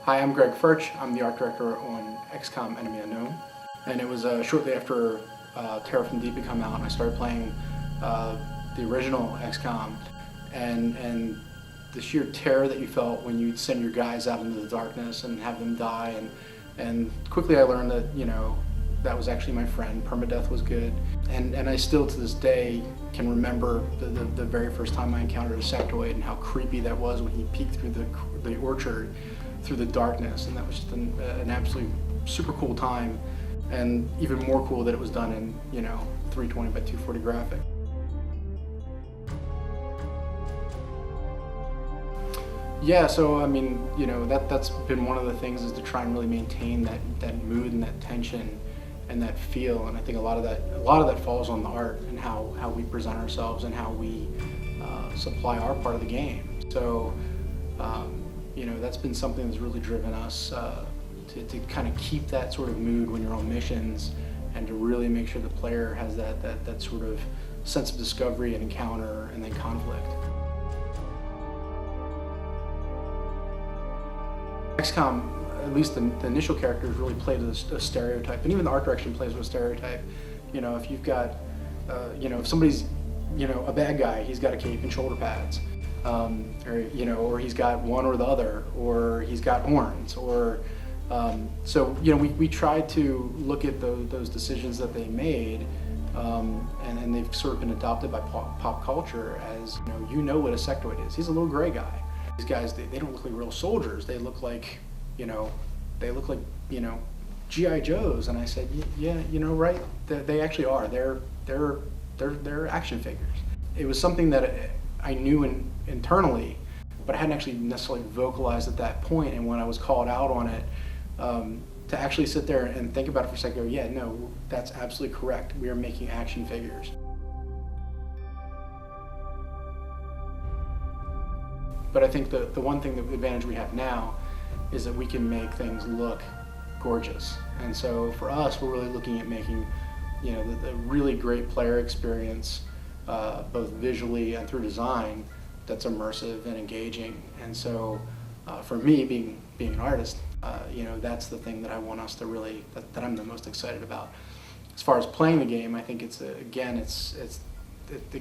Hi, I'm Greg Furch. I'm the art director on XCOM Enemy Unknown. And it was shortly after Terror from Deep had come out, and I started playing the original XCOM. And the sheer terror that you felt when you'd send your guys out into the darkness and have them die. And quickly I learned that, that was actually my friend. Permadeath was good. And I still, to this day, can remember the very first time I encountered a sectoid and how creepy that was when he peeked through the orchard through the darkness. And that was just an absolutely super cool time. And even more cool that it was done in, 320 by 240 graphic. Yeah, so I mean, that's been one of the things, is to try and really maintain that mood and that tension and that feel. And I think a lot of that falls on the art and how we present ourselves and how we supply our part of the game. So that's been something that's really driven us to kind of keep that sort of mood when you're on missions, and to really make sure the player has that sort of sense of discovery and encounter and then conflict. XCOM, at least the initial characters, really played with a stereotype, and even the art direction plays with a stereotype. If you've got, if somebody's, a bad guy, he's got a cape and shoulder pads, or he's got one or the other, or he's got horns, or so we tried to look at those decisions that they made, and they've sort of been adopted by pop culture as what a sectoid is. He's a little gray guy. These guys, they don't look like real soldiers. They look like, G.I. Joes. And I said, yeah, right? They actually are. They're action figures. It was something that I knew internally, but I hadn't actually necessarily vocalized at that point. And when I was called out on it, to actually sit there and think about it for a second, go, yeah, no, that's absolutely correct. We are making action figures. But I think the one thing, the advantage we have now, is that we can make things look gorgeous. And so for us, we're really looking at making, the really great player experience, both visually and through design, that's immersive and engaging. And so for me, being an artist, that's the thing that I want us to really, that I'm the most excited about. As far as playing the game, I think it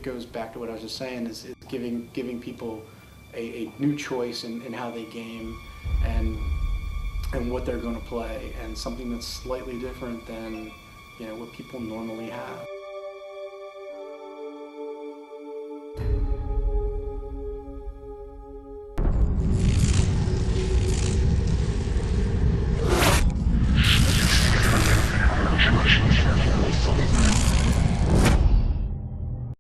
goes back to what I was just saying, is it's giving people a new choice in how they game and what they're going to play, and something that's slightly different than what people normally have.